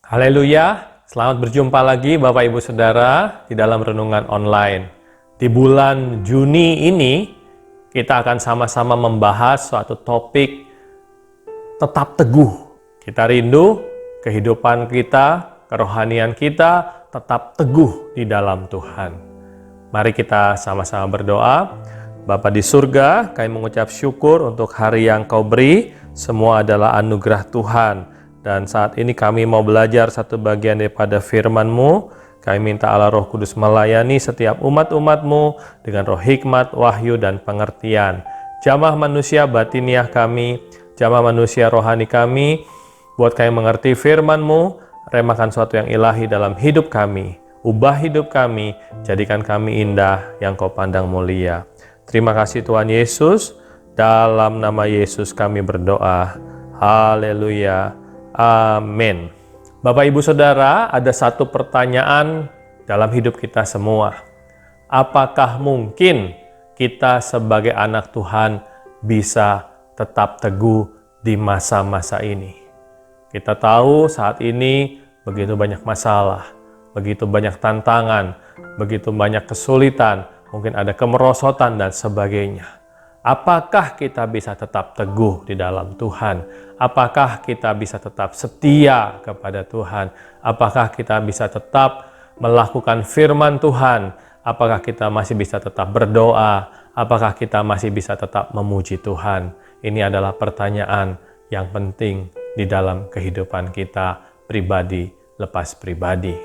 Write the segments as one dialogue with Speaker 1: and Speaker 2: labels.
Speaker 1: Haleluya, selamat berjumpa lagi Bapak Ibu Saudara di dalam Renungan Online. Di bulan Juni ini, kita akan sama-sama membahas suatu topik tetap teguh. Kita rindu kehidupan kita, kerohanian kita tetap teguh di dalam Tuhan. Mari kita sama-sama berdoa. Bapa di surga, kami mengucap syukur untuk hari yang Kau beri, semua adalah anugerah Tuhan. Dan saat ini kami mau belajar satu bagian daripada firman-Mu. Kami minta Allah Roh Kudus melayani setiap umat-umat-Mu dengan roh hikmat, wahyu, dan pengertian. Jamah manusia batiniah kami, jamah manusia rohani kami, buat kami mengerti firman-Mu, remakan suatu yang ilahi dalam hidup kami. Ubah hidup kami, jadikan kami indah yang Kau pandang mulia. Terima kasih Tuhan Yesus, dalam nama Yesus kami berdoa. Haleluya. Amin. Bapak Ibu Saudara, ada satu pertanyaan dalam hidup kita semua. Apakah mungkin kita sebagai anak Tuhan bisa tetap teguh di masa-masa ini? Kita tahu saat ini begitu banyak masalah, begitu banyak tantangan, begitu banyak kesulitan, mungkin ada kemerosotan dan sebagainya. Apakah kita bisa tetap teguh di dalam Tuhan? Apakah kita bisa tetap setia kepada Tuhan? Apakah kita bisa tetap melakukan firman Tuhan? Apakah kita masih bisa tetap berdoa? Apakah kita masih bisa tetap memuji Tuhan? Ini adalah pertanyaan yang penting di dalam kehidupan kita pribadi lepas pribadi.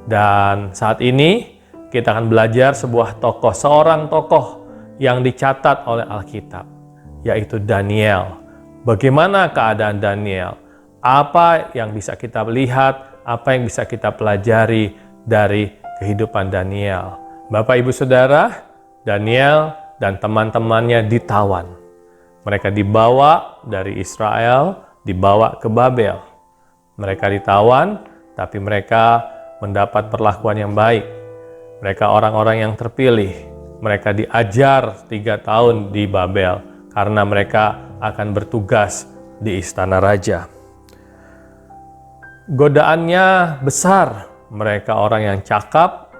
Speaker 1: Dan saat ini kita akan belajar seorang tokoh yang dicatat oleh Alkitab, yaitu Daniel. Bagaimana keadaan Daniel? Apa yang bisa kita lihat, apa yang bisa kita pelajari dari kehidupan Daniel? Bapak Ibu Saudara, Daniel dan teman-temannya ditawan. Mereka dibawa dari Israel, dibawa ke Babel. Mereka ditawan, tapi mereka mendapat perlakuan yang baik. Mereka orang-orang yang terpilih. Mereka diajar 3 tahun di Babel karena mereka akan bertugas di istana raja. Godaannya besar. Mereka orang yang cakap,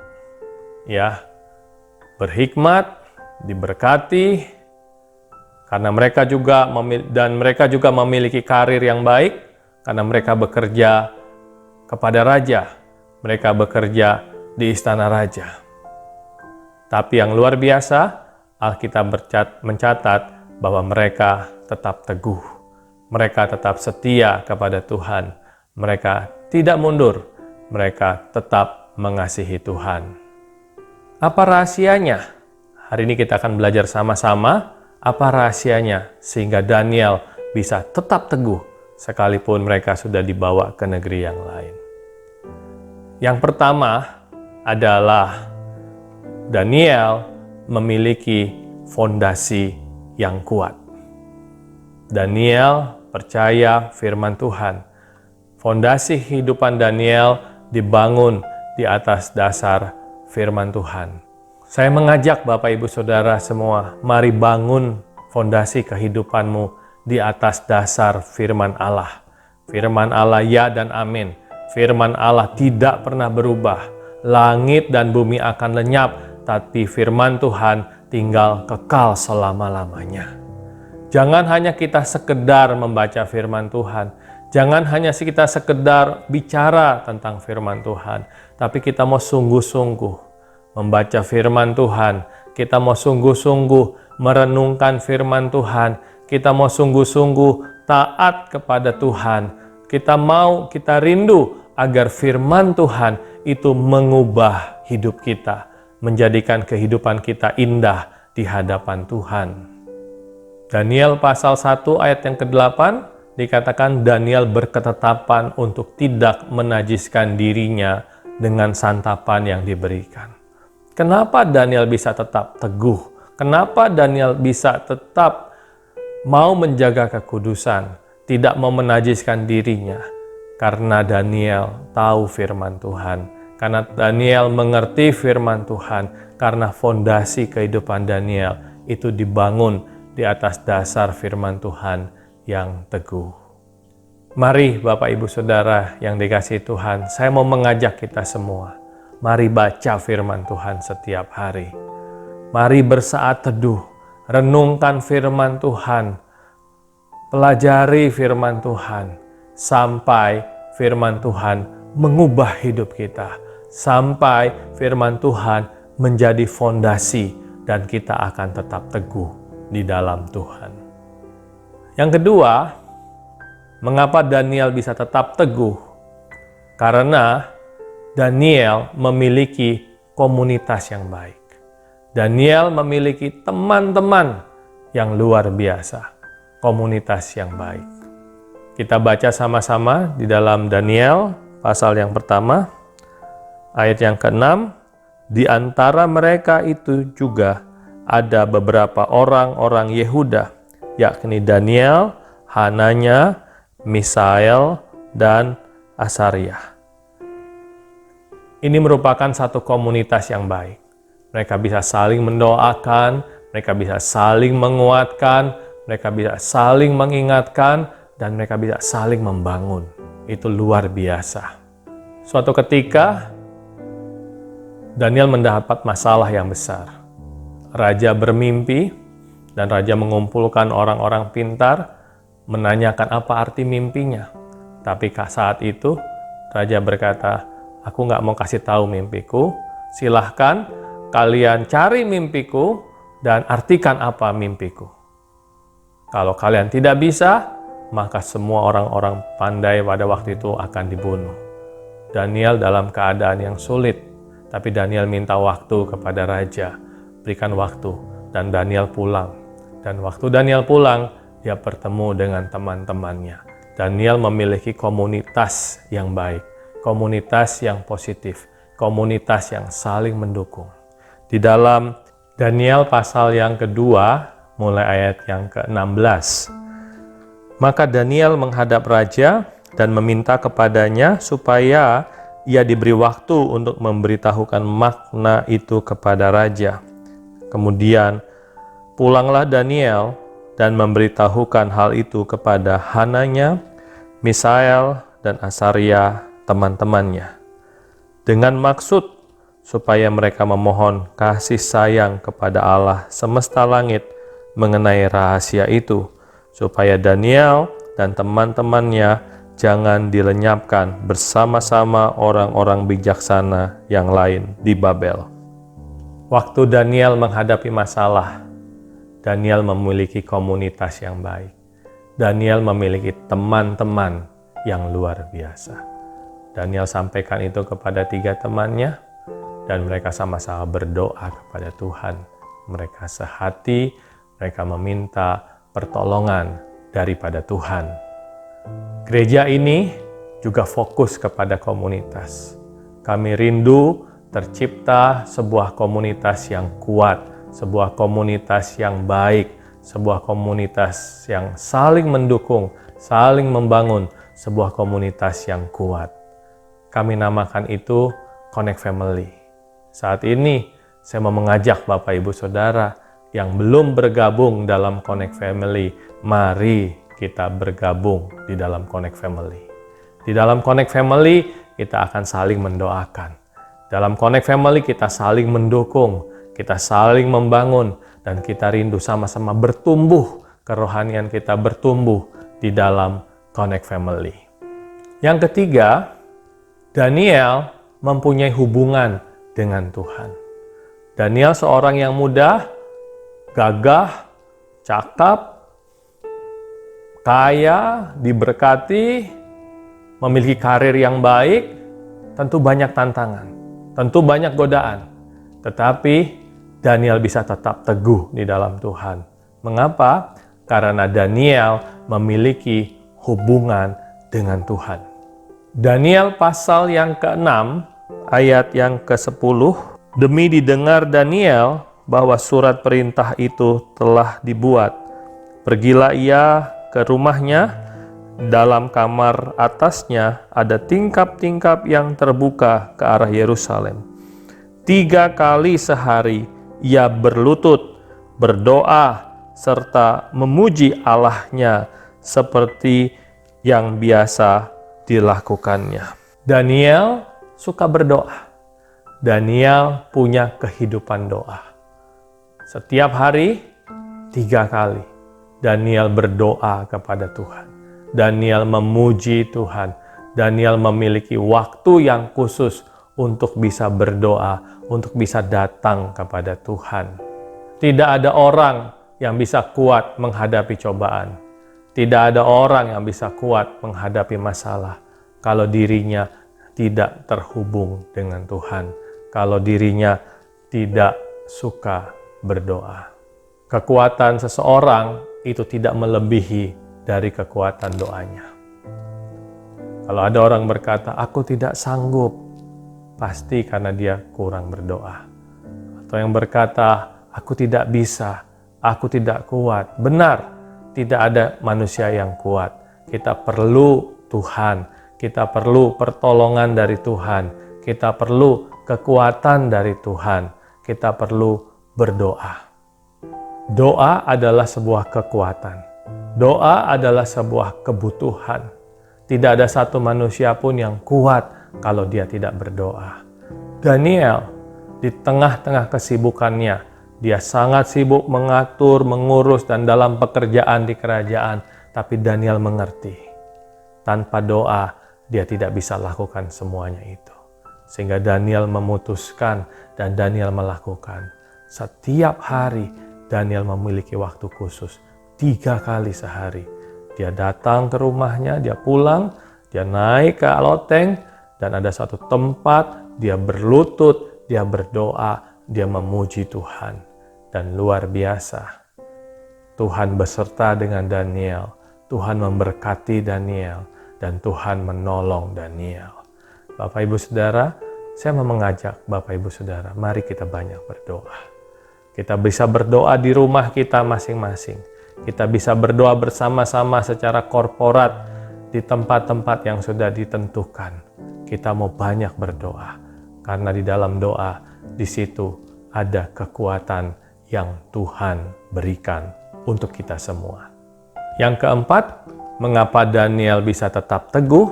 Speaker 1: berhikmat, diberkati, karena mereka juga memiliki karir yang baik, karena mereka bekerja kepada raja. Mereka bekerja di istana raja. Tapi yang luar biasa, Alkitab mencatat bahwa mereka tetap teguh. Mereka tetap setia kepada Tuhan. Mereka tidak mundur. Mereka tetap mengasihi Tuhan. Apa rahasianya? Hari ini kita akan belajar sama-sama apa rahasianya sehingga Daniel bisa tetap teguh sekalipun mereka sudah dibawa ke negeri yang lain. Yang pertama adalah Daniel memiliki fondasi yang kuat. Daniel percaya firman Tuhan. Fondasi kehidupan Daniel dibangun di atas dasar firman Tuhan. Saya mengajak Bapak Ibu Saudara semua, mari bangun fondasi kehidupanmu di atas dasar firman Allah. Firman Allah ya dan amin. Firman Allah tidak pernah berubah. Langit dan bumi akan lenyap, tapi firman Tuhan tinggal kekal selama-lamanya. Jangan hanya kita sekedar membaca firman Tuhan. Jangan hanya kita sekedar bicara tentang firman Tuhan. Tapi kita mau sungguh-sungguh membaca firman Tuhan. Kita mau sungguh-sungguh merenungkan firman Tuhan. Kita mau sungguh-sungguh taat kepada Tuhan. Kita rindu agar firman Tuhan itu mengubah hidup kita, menjadikan kehidupan kita indah di hadapan Tuhan. Daniel pasal 1 ayat yang ke-8 dikatakan Daniel berketetapan untuk tidak menajiskan dirinya dengan santapan yang diberikan. Kenapa Daniel bisa tetap teguh? Kenapa Daniel bisa tetap mau menjaga kekudusan, tidak mau menajiskan dirinya? Karena Daniel tahu firman Tuhan. Karena Daniel mengerti firman Tuhan. Karena fondasi kehidupan Daniel itu dibangun di atas dasar firman Tuhan yang teguh. Mari Bapak Ibu Saudara yang dikasihi Tuhan, saya mau mengajak kita semua. Mari baca firman Tuhan setiap hari. Mari bersaat teduh, renungkan firman Tuhan, pelajari firman Tuhan, sampai firman Tuhan mengubah hidup kita, sampai firman Tuhan menjadi fondasi dan kita akan tetap teguh di dalam Tuhan. Yang kedua, mengapa Daniel bisa tetap teguh? Karena Daniel memiliki komunitas yang baik. Daniel memiliki teman-teman yang luar biasa, komunitas yang baik. Kita baca sama-sama di dalam Daniel pasal yang pertama, ayat yang ke-6. Di antara mereka itu juga ada beberapa orang-orang Yehuda, yakni Daniel, Hananya, Misael, dan Asaria. Ini merupakan satu komunitas yang baik. Mereka bisa saling mendoakan, mereka bisa saling menguatkan, mereka bisa saling mengingatkan, dan mereka bisa saling membangun. Itu luar biasa. Suatu ketika, Daniel mendapat masalah yang besar. Raja bermimpi, dan raja mengumpulkan orang-orang pintar, menanyakan apa arti mimpinya. Tapi saat itu, raja berkata, aku nggak mau kasih tahu mimpiku, silahkan kalian cari mimpiku dan artikan apa mimpiku. Kalau kalian tidak bisa, maka semua orang-orang pandai pada waktu itu akan dibunuh. Daniel dalam keadaan yang sulit, tapi Daniel minta waktu kepada raja, berikan waktu, dan Daniel pulang. Dan waktu Daniel pulang, dia bertemu dengan teman-temannya. Daniel memiliki komunitas yang baik, komunitas yang positif, komunitas yang saling mendukung. Di dalam Daniel pasal yang kedua, mulai ayat yang ke-16. Maka Daniel menghadap raja dan meminta kepadanya supaya ia diberi waktu untuk memberitahukan makna itu kepada raja. Kemudian pulanglah Daniel dan memberitahukan hal itu kepada Hananya, Misael, dan Asaria, teman-temannya, dengan maksud supaya mereka memohon kasih sayang kepada Allah semesta langit mengenai rahasia itu, supaya Daniel dan teman-temannya jangan dilenyapkan bersama-sama orang-orang bijaksana yang lain di Babel. Waktu Daniel menghadapi masalah, Daniel memiliki komunitas yang baik. Daniel memiliki teman-teman yang luar biasa. Daniel sampaikan itu kepada 3 temannya, dan mereka sama-sama berdoa kepada Tuhan. Mereka sehati, mereka meminta pertolongan daripada Tuhan. Gereja ini juga fokus kepada komunitas. Kami rindu tercipta sebuah komunitas yang kuat, sebuah komunitas yang baik, sebuah komunitas yang saling mendukung, saling membangun, sebuah komunitas yang kuat. Kami namakan itu Connect Family. Saat ini saya mau mengajak Bapak Ibu Saudara yang belum bergabung dalam Connect Family, mari kita bergabung di dalam Connect Family. Di dalam Connect Family kita akan saling mendoakan. Dalam Connect Family kita saling mendukung, kita saling membangun, dan kita rindu sama-sama bertumbuh, kerohanian kita bertumbuh di dalam Connect Family. Yang ketiga, Daniel mempunyai hubungan dengan Tuhan. Daniel seorang yang muda, gagah, cakap, kaya, diberkati, memiliki karir yang baik, tentu banyak tantangan, tentu banyak godaan. Tetapi Daniel bisa tetap teguh di dalam Tuhan. Mengapa? Karena Daniel memiliki hubungan dengan Tuhan. Daniel pasal yang ke-6, ayat yang ke-10. Demi didengar Daniel bahwa surat perintah itu telah dibuat, pergilah ia ke rumahnya. Dalam kamar atasnya ada tingkap-tingkap yang terbuka ke arah Yerusalem. 3 kali sehari ia berlutut, berdoa, serta memuji Allahnya seperti yang biasa dilakukannya. Daniel suka berdoa. Daniel punya kehidupan doa. Setiap hari 3 kali Daniel berdoa kepada Tuhan. Daniel memuji Tuhan. Daniel memiliki waktu yang khusus untuk bisa berdoa, untuk bisa datang kepada Tuhan. Tidak ada orang yang bisa kuat menghadapi cobaan. Tidak ada orang yang bisa kuat menghadapi masalah kalau dirinya tidak terhubung dengan Tuhan, kalau dirinya tidak suka berdoa. Kekuatan seseorang itu tidak melebihi dari kekuatan doanya. Kalau ada orang berkata, "Aku tidak sanggup," pasti karena dia kurang berdoa. Atau yang berkata, "Aku tidak bisa, aku tidak kuat." Benar, tidak ada manusia yang kuat. Kita perlu Tuhan, kita perlu pertolongan dari Tuhan, kita perlu kekuatan dari Tuhan, kita perlu berdoa. Doa adalah sebuah kekuatan. Doa adalah sebuah kebutuhan. Tidak ada satu manusia pun yang kuat kalau dia tidak berdoa. Daniel, di tengah-tengah kesibukannya, dia sangat sibuk mengatur, mengurus, dan dalam pekerjaan di kerajaan. Tapi Daniel mengerti, tanpa doa, dia tidak bisa lakukan semuanya itu. Sehingga Daniel memutuskan dan Daniel melakukan. Setiap hari, Daniel memiliki waktu khusus 3 kali sehari. Dia datang ke rumahnya, dia pulang, dia naik ke loteng, dan ada satu tempat, dia berlutut, dia berdoa, dia memuji Tuhan. Dan luar biasa, Tuhan beserta dengan Daniel, Tuhan memberkati Daniel, dan Tuhan menolong Daniel. Bapak Ibu Saudara, saya mau mengajak Bapak Ibu Saudara, mari kita banyak berdoa. Kita bisa berdoa di rumah kita masing-masing. Kita bisa berdoa bersama-sama secara korporat di tempat-tempat yang sudah ditentukan. Kita mau banyak berdoa, karena di dalam doa, di situ ada kekuatan yang Tuhan berikan untuk kita semua. Yang keempat, mengapa Daniel bisa tetap teguh,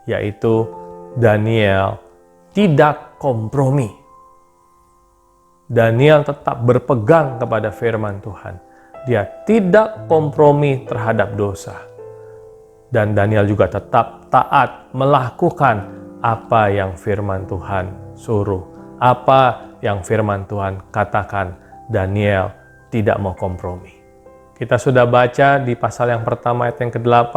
Speaker 1: yaitu Daniel tidak kompromi. Daniel tetap berpegang kepada firman Tuhan. Dia tidak kompromi terhadap dosa. Dan Daniel juga tetap taat melakukan apa yang firman Tuhan suruh. Apa yang firman Tuhan katakan, Daniel tidak mau kompromi. Kita sudah baca di pasal yang pertama ayat yang ke-8,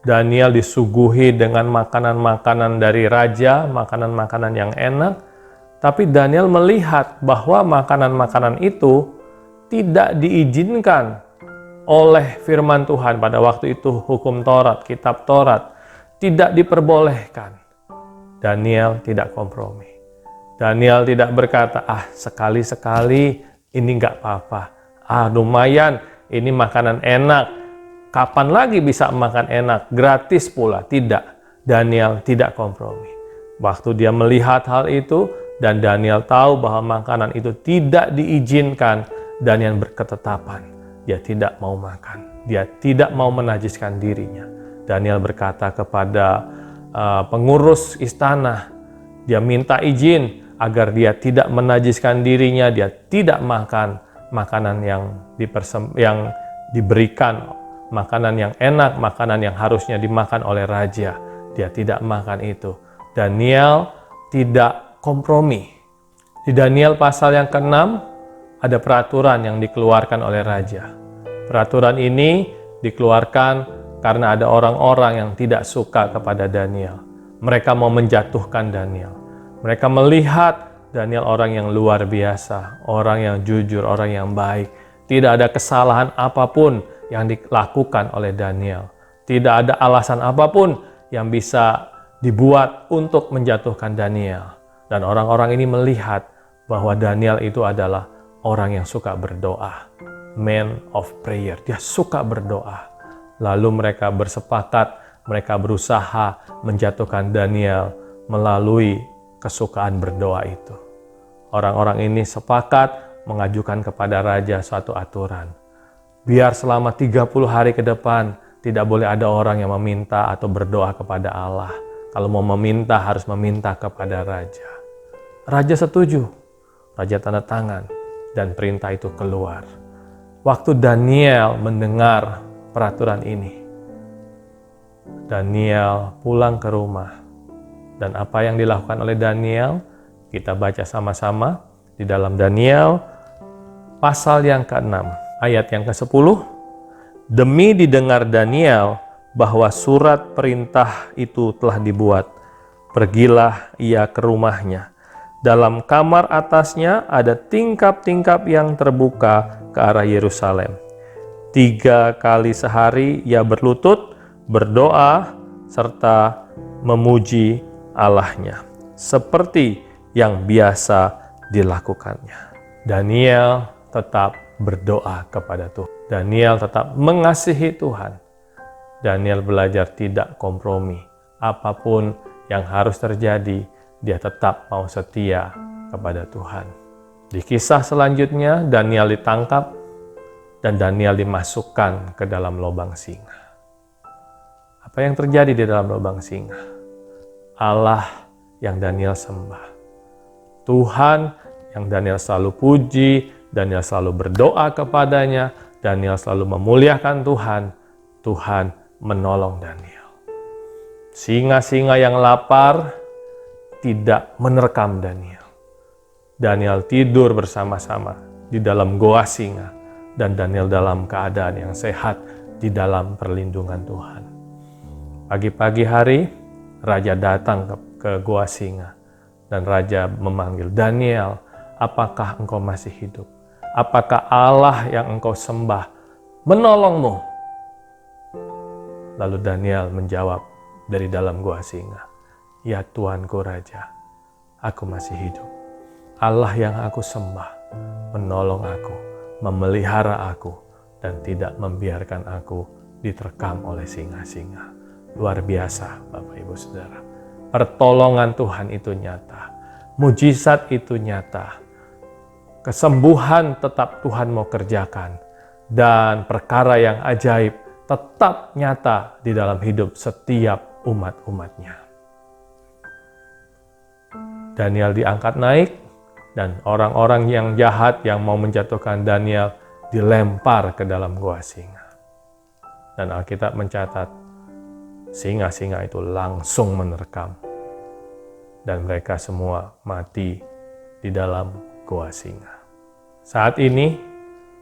Speaker 1: Daniel disuguhi dengan makanan-makanan dari raja, makanan-makanan yang enak. Tapi Daniel melihat bahwa makanan-makanan itu tidak diizinkan oleh firman Tuhan pada waktu itu, hukum Taurat, kitab Taurat, tidak diperbolehkan. Daniel tidak kompromi. Daniel tidak berkata, sekali-sekali ini nggak apa-apa. Lumayan, ini makanan enak. Kapan lagi bisa makan enak? Gratis pula. Tidak. Daniel tidak kompromi. Waktu dia melihat hal itu, dan Daniel tahu bahwa makanan itu tidak diizinkan, Daniel berketetapan. Dia tidak mau makan. Dia tidak mau menajiskan dirinya. Daniel berkata kepada pengurus istana, dia minta izin agar dia tidak menajiskan dirinya, dia tidak makan makanan yang diberikan, makanan yang enak, makanan yang harusnya dimakan oleh raja. Dia tidak makan itu. Daniel tidak kompromi. Di Daniel pasal yang ke-6 ada peraturan yang dikeluarkan oleh raja. Peraturan ini dikeluarkan karena ada orang-orang yang tidak suka kepada Daniel. Mereka mau menjatuhkan Daniel. Mereka melihat Daniel orang yang luar biasa, orang yang jujur, orang yang baik. Tidak ada kesalahan apapun yang dilakukan oleh Daniel. Tidak ada alasan apapun yang bisa dibuat untuk menjatuhkan Daniel. Dan orang-orang ini melihat bahwa Daniel itu adalah orang yang suka berdoa. Man of prayer. Dia suka berdoa. Lalu mereka bersepakat, mereka berusaha menjatuhkan Daniel melalui kesukaan berdoa itu. Orang-orang ini sepakat mengajukan kepada raja suatu aturan. Biar selama 30 hari ke depan tidak boleh ada orang yang meminta atau berdoa kepada Allah. Kalau mau meminta, harus meminta kepada raja. Raja setuju, raja tanda tangan, dan perintah itu keluar. Waktu Daniel mendengar peraturan ini, Daniel pulang ke rumah. Dan apa yang dilakukan oleh Daniel, kita baca sama-sama di dalam Daniel pasal yang ke-6, ayat yang ke-10. Demi didengar Daniel bahwa surat perintah itu telah dibuat, pergilah ia ke rumahnya. Dalam kamar atasnya ada tingkap-tingkap yang terbuka ke arah Yerusalem. 3 kali sehari ia berlutut, berdoa, serta memuji Allahnya, seperti yang biasa dilakukannya. Daniel tetap berdoa kepada Tuhan. Daniel tetap mengasihi Tuhan. Daniel belajar tidak kompromi. Apapun yang harus terjadi, dia tetap mau setia kepada Tuhan. Di kisah selanjutnya, Daniel ditangkap dan Daniel dimasukkan ke dalam lubang singa. Apa yang terjadi di dalam lubang singa? Allah yang Daniel sembah. Tuhan yang Daniel selalu puji, Daniel selalu berdoa kepadanya, Daniel selalu memuliakan Tuhan. Tuhan menolong Daniel. Singa-singa yang lapar tidak menerkam Daniel. Daniel tidur bersama-sama di dalam goa singa, dan Daniel dalam keadaan yang sehat di dalam perlindungan Tuhan. Pagi-pagi hari, raja datang ke goa singa, dan raja memanggil, Daniel, apakah engkau masih hidup? Apakah Allah yang engkau sembah menolongmu? Lalu Daniel menjawab dari dalam goa singa, ya Tuanku Raja, aku masih hidup. Allah yang aku sembah menolong aku, memelihara aku, dan tidak membiarkan aku diterkam oleh singa-singa. Luar biasa, Bapak Ibu Saudara. Pertolongan Tuhan itu nyata. Mujizat itu nyata. Kesembuhan tetap Tuhan mau kerjakan. Dan perkara yang ajaib tetap nyata di dalam hidup setiap umat-umatnya. Daniel diangkat naik, dan orang-orang yang jahat yang mau menjatuhkan Daniel dilempar ke dalam gua singa. Dan Alkitab mencatat, singa-singa itu langsung menerkam. Dan mereka semua mati di dalam gua singa. Saat ini,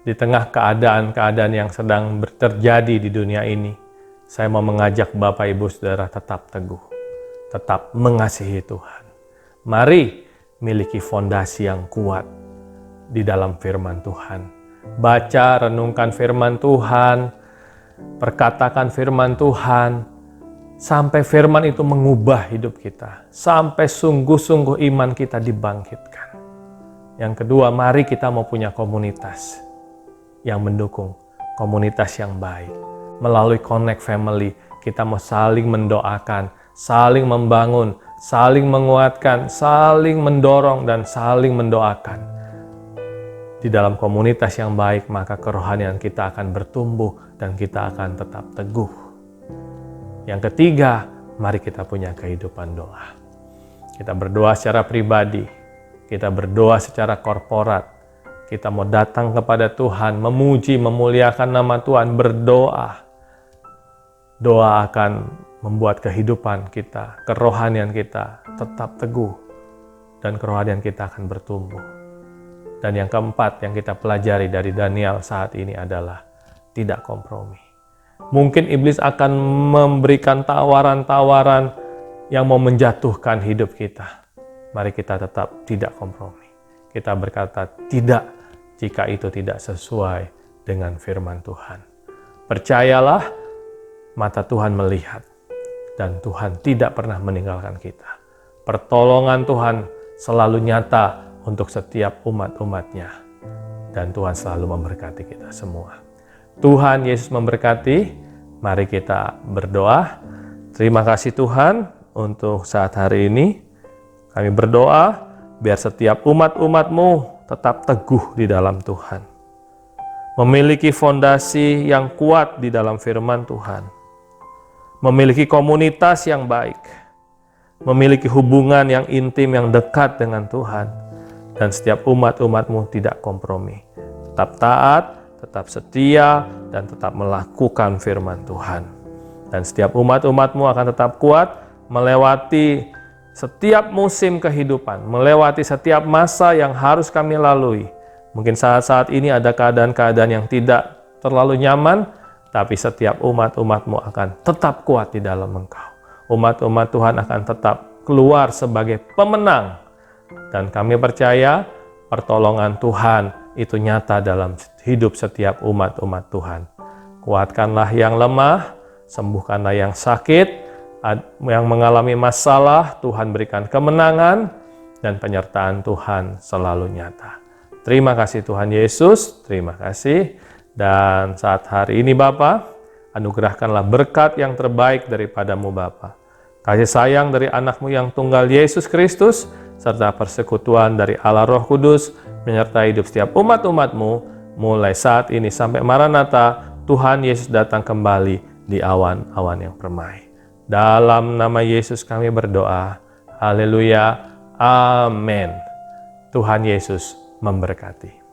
Speaker 1: di tengah keadaan-keadaan yang sedang terjadi di dunia ini, saya mau mengajak Bapak Ibu Saudara tetap teguh, tetap mengasihi Tuhan. Mari miliki fondasi yang kuat di dalam firman Tuhan. Baca, renungkan firman Tuhan, perkatakan firman Tuhan, sampai firman itu mengubah hidup kita, sampai sungguh-sungguh iman kita dibangkitkan. Yang kedua, mari kita mau punya komunitas yang mendukung, komunitas yang baik. Melalui Connect Family, kita mau saling mendoakan, saling membangun, saling menguatkan, saling mendorong, dan saling mendoakan. Di dalam komunitas yang baik, maka kerohanian kita akan bertumbuh dan kita akan tetap teguh. Yang ketiga, mari kita punya kehidupan doa. Kita berdoa secara pribadi, kita berdoa secara korporat. Kita mau datang kepada Tuhan, memuji, memuliakan nama Tuhan, berdoa. Doa akan membuat kehidupan kita, kerohanian kita tetap teguh, dan kerohanian kita akan bertumbuh. Dan yang keempat yang kita pelajari dari Daniel saat ini adalah tidak kompromi. Mungkin iblis akan memberikan tawaran-tawaran yang mau menjatuhkan hidup kita. Mari kita tetap tidak kompromi. Kita berkata tidak jika itu tidak sesuai dengan firman Tuhan. Percayalah, mata Tuhan melihat. Dan Tuhan tidak pernah meninggalkan kita. Pertolongan Tuhan selalu nyata untuk setiap umat-umatnya. Dan Tuhan selalu memberkati kita semua. Tuhan Yesus memberkati. Mari kita berdoa. Terima kasih Tuhan untuk saat hari ini. Kami berdoa biar setiap umat-umat-Mu tetap teguh di dalam Tuhan. memiliki fondasi yang kuat di dalam firman Tuhan, memiliki komunitas yang baik, memiliki hubungan yang intim, yang dekat dengan Tuhan, dan setiap umat-umat-Mu tidak kompromi, tetap taat, tetap setia, dan tetap melakukan firman Tuhan. Dan setiap umat-umat-Mu akan tetap kuat melewati setiap musim kehidupan, melewati setiap masa yang harus kami lalui. Mungkin saat-saat ini ada keadaan-keadaan yang tidak terlalu nyaman, tapi setiap umat-umat-Mu akan tetap kuat di dalam Engkau. Umat-umat Tuhan akan tetap keluar sebagai pemenang. Dan kami percaya pertolongan Tuhan itu nyata dalam hidup setiap umat-umat Tuhan. Kuatkanlah yang lemah, sembuhkanlah yang sakit, yang mengalami masalah, Tuhan berikan kemenangan, dan penyertaan Tuhan selalu nyata. Terima kasih Tuhan Yesus, terima kasih. Dan saat hari ini Bapa, anugerahkanlah berkat yang terbaik daripada-Mu Bapa. Kasih sayang dari anak-Mu yang tunggal Yesus Kristus, serta persekutuan dari Allah Roh Kudus, menyertai hidup setiap umat-umat-Mu, mulai saat ini sampai Maranatha, Tuhan Yesus datang kembali di awan-awan yang permai. Dalam nama Yesus kami berdoa. Haleluya. Amin. Tuhan Yesus memberkati.